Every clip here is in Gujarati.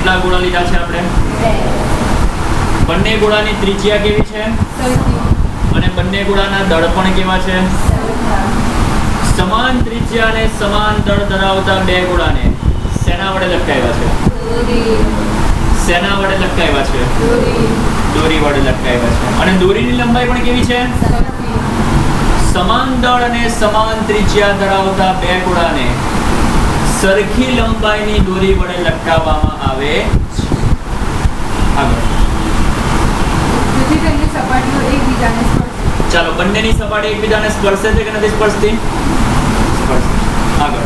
કેટલા ગોળા લીધા છે આપણે? બંને ગોળાની ત્રિજ્યા કેવી છે? અને બંને ગોળાના દળ પણ કેવા છે? સમાન ત્રિજ્યા અને સમાન દળ ધરાવતા બે ગોળાને શેના વડે લટકાવ્યા છે? શેના વડે લટકાવ્યા છે? દોરી વડે લટકાવ્યા છે. અને દોરીની લંબાઈ પણ કેવી છે? સમાન દળ અને સમાન ત્રિજ્યા ધરાવતા બે ગોળાને સરખી લંબાઈની દોરી વડે લટકાવવામાં આવે છે. આગળ ચાલો, બંનેની સપાટી એકબીજાને સ્પર્શે છે કે નથી સ્પર્શતી? સ્પર્શે. આગળ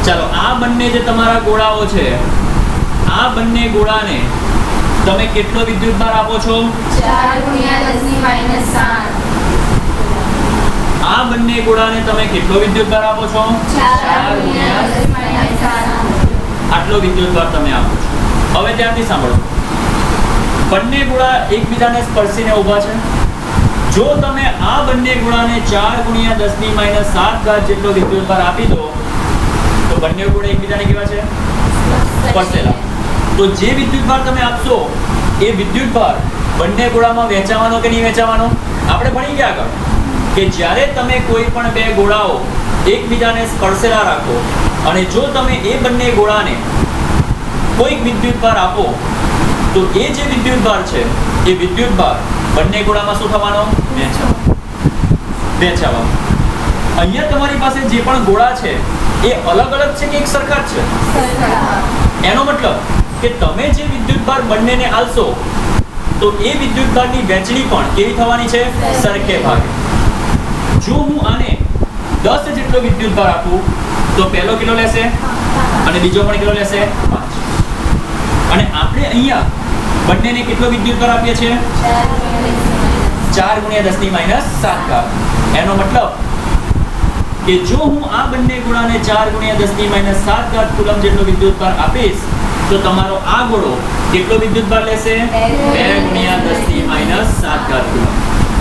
ચાલો, આ બંને જે તમારા ગોળાઓ છે, આ બંને ગોળાને તમે કેટલો વિદ્યુતભાર આપો છો? 4 × 10⁻⁷. આ બંને ગોળાને તમે કેટલો વિદ્યુતભાર આપો છો? 4 × 10⁻⁷. આટલો વિદ્યુતભાર તમે આપો છો. હવે ત્યાંથી સાંભળો, બંને ગોળા એકબીજાને સ્પર્શીને ઊભા છે. જો તમે આ બંને ગોળાને 4 × 10⁻⁷ જેટલો વિદ્યુતભાર આપી દો તો બંને ગોળા એકબીજાને કેવા છે? સ્પર્શેલા. તો જે વિદ્યુતભાર તમે આપશો એ વિદ્યુતભાર બંને ગોળામાં વહેંચાવાનો કે નહીં વહેંચાવાનો? આપણે ભણી ગયા આગળ કે જ્યારે તમે કોઈ પણ બે ગોળાઓ એકબીજાને સ્પર્શેલા રાખો અને જો તમે એ બંને ગોળાને કોઈક વિદ્યુતભાર આપો તો એ જે વિદ્યુતભાર છે એ વિદ્યુતભાર બંને ગોળામાં શું થવાનો? વહેંચાવાનો. અહીંયા તમારી પાસે જે પણ ગોળા છે એ અલગ અલગ છે કે એક સરખા જ છે? એનો મતલબ કે તમે જે વિદ્યુતભાર બંનેને આલશો તો એ વિદ્યુતભારની વહેંચણી પણ કેવી થવાની છે? સરખે ભાગે. જો હું આને 10 જેટલો વિદ્યુતભાર આપું તો પહેલો કેટલો લેશે અને બીજો પણ કેટલો લેશે? 5. અને આપણે અહીંયા બંનેને કેટલો વિદ્યુતભાર આપીએ છીએ? 4 × 10⁻⁷. એનો મતલબ કે જો હું આ બંને ગોળાને 4 × 10⁻⁷ કુલમ જેટલો વિદ્યુતભાર આપીશ તો તમારો આ ગોળો કેટલો વિદ્યુતભાર લેશે? 2 × 10⁻⁷ કુલમ.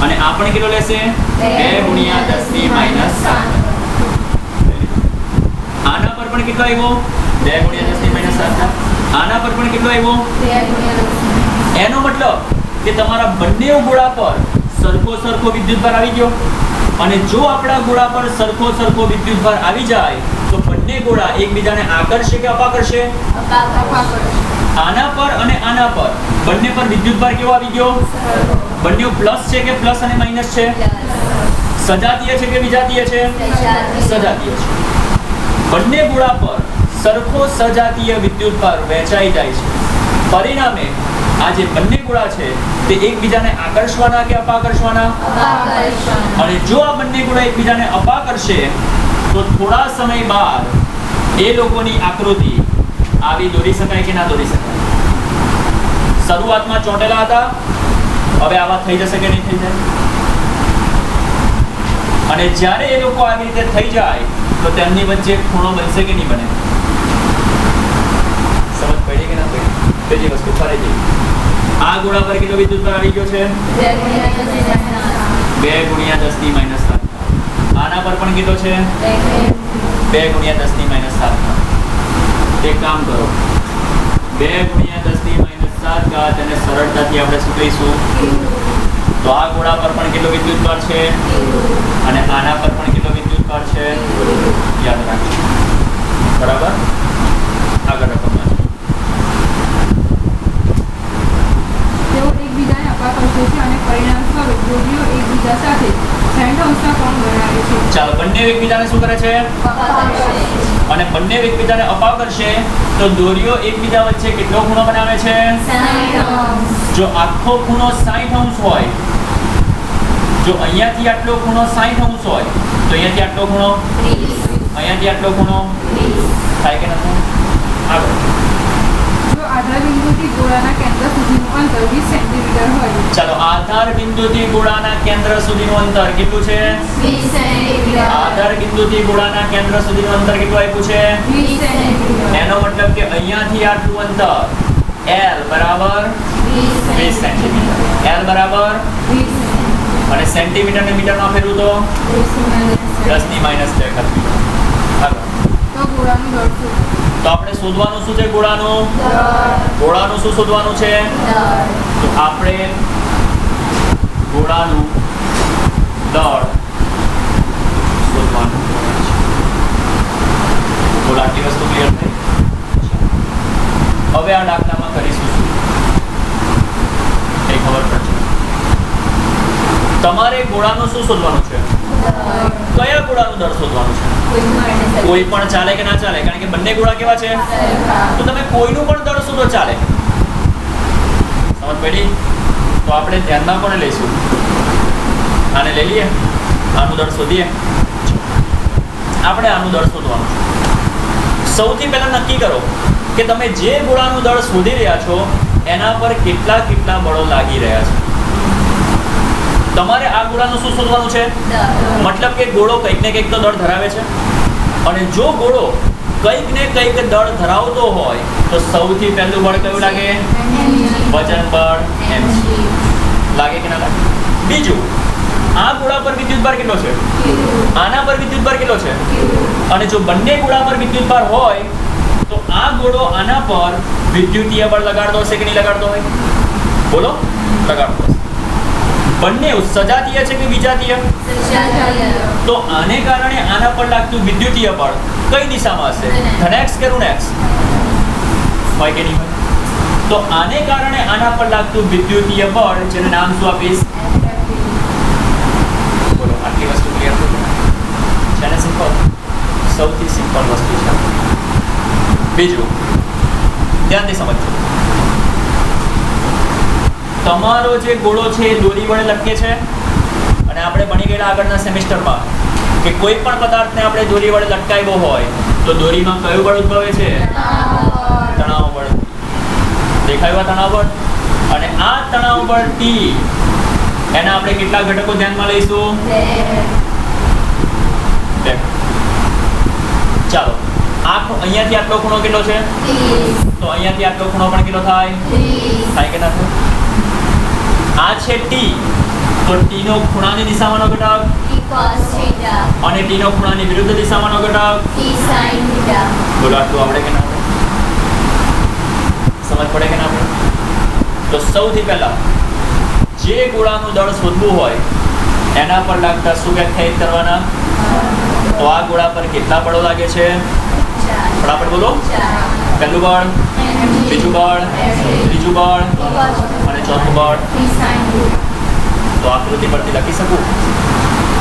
અને આ પણ કેટલો લેશે? 2 × 10⁻⁷. આના પર પણ કેટલો આવ્યો? 2 × 10⁻⁷. આના પર પણ કેટલો આવ્યો? 2 × 10⁻⁷. એનો મતલબ કે તમારા બંને ગોળા પર સરખો વિદ્યુતભાર આવી ગયો. અને જો આપણા ગોળા પર સરખો વિદ્યુતભાર આવી જાય તો બંને ગોળા એકબીજાને આકર્ષે કે અપાકર્ષે? આના પર અને આના પર બંને પર વિદ્યુતભાર કેવો આવી ગયો? બંને પ્લસ છે કે પ્લસ અને માઈનસ છે? સજાતીય છે કે વિજાતીય છે? સજાતીય છે. બંને ગોળા પર સરખો સજાતીય વિદ્યુતભાર વહેંચાઈ જાય છે. પરિણામે આ જે બંને ગોળા છે તે એકબીજાને આકર્ષવાના કે અપાકર્ષવાના? અને જો આ બંને ગોળા એકબીજાને અપાકર્ષે તો થોડા સમય બાદ એ લોકોની આકૃતિ આવી દોરી શકાય કે ના દોરી શકાય? શરૂઆતમાં ચોંટેલા હતા, હવે આવા થઈ જશે કે નહીં થઈ જાય? અને જ્યારે એ લોકો આવી રીતે થઈ જાય તો તેમની વચ્ચે ખૂણો બનશે કે નહીં બને? સમજ પડી કે ના પડી? બીજી વસ્તુ ફરી જઈએ. આ ગોળા પર કેટલો વિદ્યુતભાર આવી ગયો છે? 2 × 10⁻⁷. આના પર પણ કેટલો છે? 2 × 10⁻⁷. એક કામ કરો, 2 × 10⁻⁷ તેને સરળતાથી આપણે શું કહીશું? તો આ ગોળા પર પણ કેટલો વિદ્યુતભાર છે અને આના પર પણ કેટલો વિદ્યુતભાર છે? યાદ રાખજો. બરાબર? આગળ રકમ ચાલો, બંને એકબીજાને શું કરે છે? અને બંને એકબીજાને અપાકર્ષે તો દોરીઓ એકબીજા વચ્ચે કેટલો ખૂણો બનાવે છે? 60°. જો આખો ખૂણો 60° હોય, જો અહીંયાથી આટલો ખૂણો 60° હોય તો અહીંયાથી આટલો ખૂણો 30, અહીંયાથી આટલો ખૂણો 30 થાય કે નથી? આગળ આધાર બિંદુથી ગોળાના કેન્દ્ર સુધીનું અંતર 20 સેન્ટીમીટર હોય. ચાલો, આધાર બિંદુથી ગોળાના કેન્દ્ર સુધીનું અંતર કેટલું છે? 20 સેન્ટીમીટર. આધાર બિંદુથી ગોળાના કેન્દ્ર સુધીનું અંતર કેટલું આપ્યું છે? 20 સેન્ટીમીટર. એનો મતલબ કે અહીંયાથી આટલું અંતર L બરાબર 20 સેન્ટીમીટર. L બરાબર 20 અને સેન્ટીમીટર ને મીટરમાં ફેરવું તો 10⁻². આગળ તો ગોળાનું દળ શોધો. તો આપણે શોધવાનું શું છે? ગોળાનું ગોળાનું શું શોધવાનું છે? તો આપણે ગોળાનું દળ શોધવાનું છે. બોલો, આટલી વસ્તુ ક્લિયર થઈ? હવે આ દાખલામાં કરીશું શું એ ખબર પડશે. તમારે ગોળાનું શું શોધવાનું છે? કયા ગોળાનું દળ શોધવાનું છે? કોઈ પણ ચાલે કે ના ચાલે? કારણ કે બંને ગોળા કેવા છે? તો તમે કોઈનું પણ દળ શોધો ચાલે. સમજ પડી? તો આપણે ધ્યાનમાં કોને લઈશું? આને લઈ લઈએ, આનું દળ શોધીએ. આપણે આનું દળ શોધવાનું છે. સૌથી પહેલા નક્કી કરો કે તમે જે ગોળાનું દળ શોધી રહ્યા છો એના પર કેટલા કેટલા બળો લાગી રહ્યા છે. તમારે આ ગોળાનું શું શોધવાનું છે? મતલબ કે ગોળો કંઈક ને કંઈક તો દળ ધરાવે છે, અને જો ગોળો કંઈક ને કંઈક દળ ધરાવતો હોય તો સૌથી પહેલું બળ કયું લાગે? વજન બળ mg લાગે કે ના લાગે? બીજું, આ ગોળા પર વિદ્યુતભાર કેટલો છે? આના પર વિદ્યુતભાર કેટલો છે? અને જો બંને ગોળા પર વિદ્યુતભાર હોય તો આ ગોળો આના પર વિદ્યુતીય બળ લગાડતો હશે કે નહીં લગાડતો હોય? બોલો, લગાડતો હશે. બંને સજાતીય છે કે વિજાતીય? તો આને કારણે આના પર લાગતું વિદ્યુતીય બળ કઈ દિશામાં હશે? ધનાક્ષ કે ઋણાક્ષ? હોય કે નહીં હોય? તો આને કારણે આના પર લાગતું વિદ્યુતીય બળ, જેનું નામ શું આપીશ? બોલો, આટલી વસ્તુ ક્લિયર છે ને? સિમ્પલ, સૌથી સિમ્પલ વસ્તુ છે. બીજું, ધ્યાનથી સમજો. તમારો જે ગોળો છે એ દોરી વડે લટકે છે, અને આપણે ભણી ગયેલા આગળના સેમેસ્ટરમાં કે કોઈ પણ પદાર્થને આપણે દોરી વડે લટકાવ્યો હોય તો દોરીમાં કયું બળ ઉદ્ભવે છે? તણાવ બળ. દેખાયું આ તણાવ બળ? અને આ તણાવ બળ T, એના આપણે કેટલા ઘટકો ધ્યાનમાં લઈશું? 2. ચાલો, અહીંયાથી આટલો ખૂણો કેટલો છે? તો અહીંયાથી આટલો ખૂણો પણ કેટલો થાય? થાય કે ના થાય? આ છે T, તો T નો ખૂણાની દિશામાંનો ઘટક અને T નો ખૂણાની વિરુદ્ધ દિશામાંનો ઘટક. બોલો, આટલું આવડે કે ના આવડે? સમજ પડે કે ના પડે? તો સૌથી પહેલા જે ગોળાનું દળ શોધવું હોય એના પર લાગતા શું વ્યાખ્યાયિત કરવાના? તો આ ગોળા પર કેટલા બળો લાગે છે? ફટાફટ બોલો. પહેલું બળ, બીજું બળ, ત્રીજું બળ અને ચોથું બળ. તો આકૃતિ પરથી લખી શકું?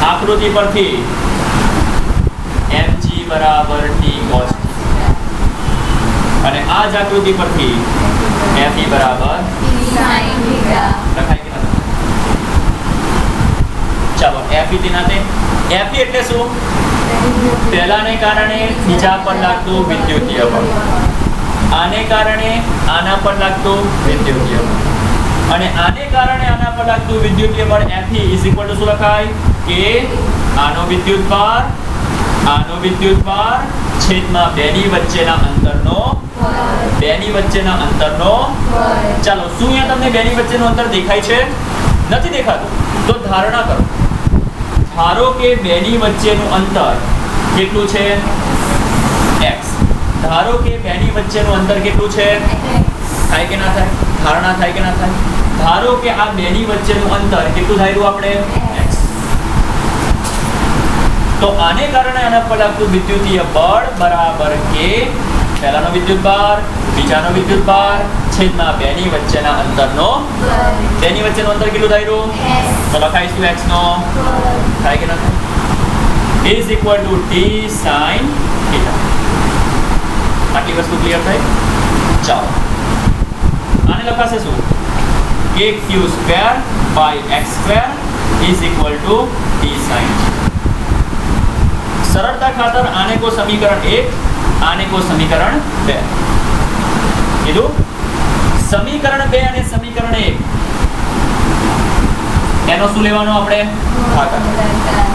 આકૃતિ પરથી mg બરાબર T cos, અને આ જ આકૃતિ પરથી Fe બરાબર લખાય કે ના? ચાલો, Fe તેનાતે. Fe એટલે શું? પહેલાને કારણે બીજા પર લાગતું વિદ્યુતીય બળ, આને કારણે આના પર લાગતું વિદ્યુતીય બળ, અને આને કારણે આના પર લાગતું વિદ્યુતીય બળ Fe = શું લખાય? કે આનો વિદ્યુતભાર છેદમાં બેની વચ્ચેના અંતરનો. ચાલો, શું અહીંયા તમને બેની વચ્ચેનું અંતર દેખાય છે? નથી દેખાતું. તો ધારણા કરો. ધારો કે બેની વચ્ચેનું અંતર કેટલું છે? x. ધારો કે બેની વચ્ચેનું અંતર કેટલું છે? થાય કે ના થાય? ધારણા થાય કે ના થાય? ધારો કે આ બેની વચ્ચેનું અંતર કેટલું ધાર્યું આપણે? x. તો આને કારણે આના પર લાગતું વિદ્યુતીય બળ બરાબર કે પહેલાનો વિદ્યુતભાર બીજાનો વિદ્યુતભાર છેદમાં બેની વચ્ચેના અંતરનો. બેની વચ્ચેનું અંતર કેટલું ધાર્યું? તો લખાઈશું x નો. થાય કે ના થાય? is equal to t sin theta. આટલી વસ્તુ ક્લિયર થઈ? ચાલો, આને લખાશે શું? કે q² / x² is equal to t sin. સરળતા ખાતર આને કો સમીકરણ 1, આને કો સમીકરણ 2 કીધું. સમીકરણ 2 અને સમીકરણ 1 એનો શું લેવાનો આપણે? ભાગાકાર,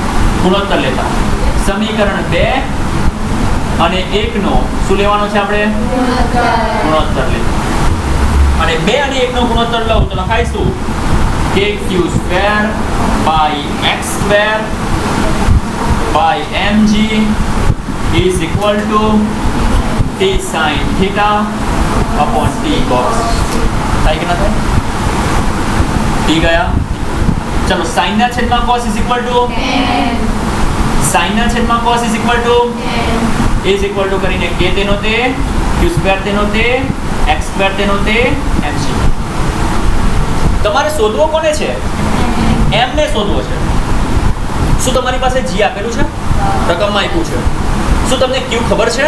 ગુણોત્તર લેતા. સમીકરણ 2 અને 1 નો શું લેવાનો છે આપણે? ગુણોત્તર લેતા. અને 2 અને 1 નો ગુણોત્તર લઉં તો લખાઈશું કે q² / x² / mg is equal to t sin theta upon t cos. થાય કે ના થાય? t ગયા. ચલો sin ના છેદમાં cos is equal to sin ના છેદમાં cos is equal to કરીને k તેનો તે q સ્ક્વેર તેનો તે x સ્ક્વેર તેનો તે mc. તમારે શોધવો કોને છે? m ને શોધવો છે. શું તમારી પાસે g આપેલું છે? રકમમાં આપ્યું છે. શું તમને q ખબર છે?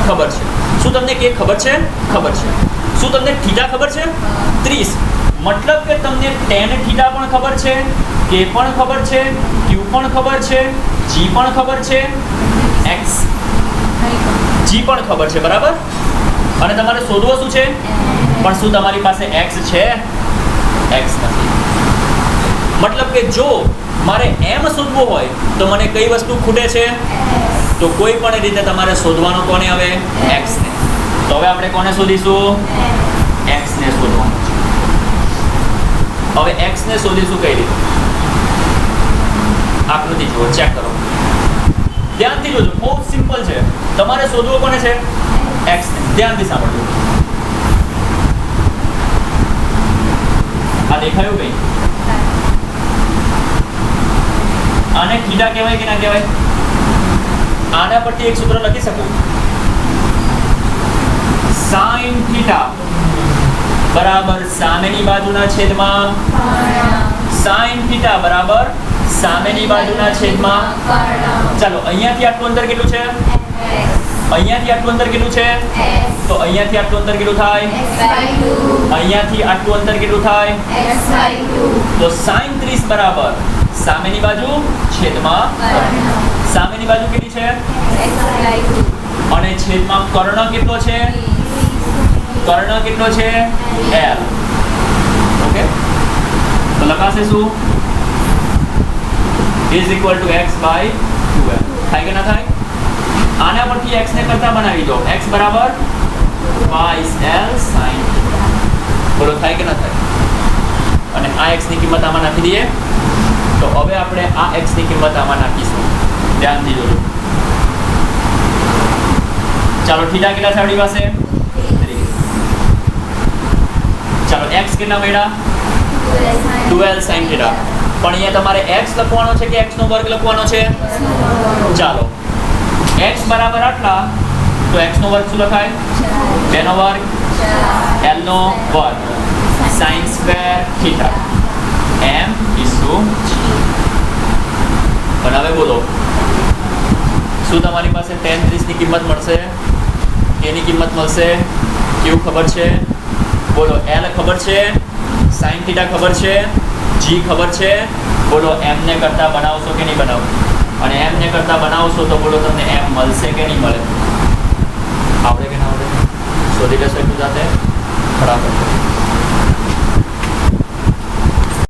ખબર છે. શું તમને k ખબર છે? ખબર છે. શું તમને થીટા ખબર છે? 30. મતલબ કે તમને tan થીટા પણ ખબર છે, k પણ ખબર છે, q પણ ખબર છે, g પણ ખબર છે, x g પણ ખબર છે, બરાબર? અને તમારે શોધવો શું છે? પણ શું તમારી પાસે x છે? x નથી. મતલબ કે જો મારે m શોધવું હોય તો મને કઈ વસ્તુ ખૂટે છે? તો કોઈ પણ રીતે તમારે શોધવાનું કોને હવે? x ને. તો હવે આપણે કોને શોધીશું? x ને શોધવાનું છે. હવે x ને શોધીશું કઈ રીતે? આકૃતિ જુઓ, ચેક કરો, ધ્યાનથી જોજો, બહુ સિમ્પલ છે. તમારે શોધવું કોને છે? x ને. ધ્યાનથી સાંભળજો. આ દેખાયું કઈ? આને થીટા કહેવાય કે ના કહેવાય? આના પરથી એક સૂત્ર લખી શકું, sin થીટા બરાબર સામેની બાજુના છેદમાં sin થીટા બરાબર સામેની બાજુના છેદમાં. ચાલો અહીંયાથી આટલું અંતર કેટલું છે? અહીંયાથી આટલું અંતર કેટલું છે? તો અહીંયાથી આટલું અંતર કેટલું થાય? અહીંયાથી આટલું અંતર કેટલું થાય? તો sin 30 બરાબર સામેની બાજુ છેદમાં સામેની બાજુ કેટલી છે? અને છેદમાં કર્ણ કેટલો છે? કર્ણ કેટલો છે? l. ઓકે, તો લખાશે શું? is equal to x by 2l. થાય કે ના થાય? આના પરથી x ને કરતા બનાવી દો. x બરાબર 2l sin. બોલો થાય કે ના થાય? અને આ x ની કિંમત આમાં નાખી દઈએ. તો હવે આપણે આ x ની કિંમત આમાં નાખીશું. ધ્યાનથી જોજો. ચાલો થીટા કેટલા છે આપણી પાસે? 30. ચાલો x કેટલા મળ્યા? 2l sin theta. પણ અહીંયા તમારે x લખવાનો છે કે x નો વર્ગ લખવાનો છે? ચાલો x બરાબર આટલા, તો x નો વર્ગ શું લખાય? 2 નો વર્ગ l નો વર્ગ sin square theta m is પણ હવે બોલો, શું તમારી પાસે tan 30 ની કિંમત મળશે? k ની કિંમત મળશે? q ખબર છે? બોલો l ખબર છે? sin થીટા ખબર છે? g ખબર છે? બોલો m ને કરતા બનાવશો કે નહીં બનાવો? અને m ને કરતા બનાવશો તો બોલો તમને m મળશે કે નહીં મળે? આવડે કે ના આવડે? શોધી લેશો એટલું જાતે? બરાબર.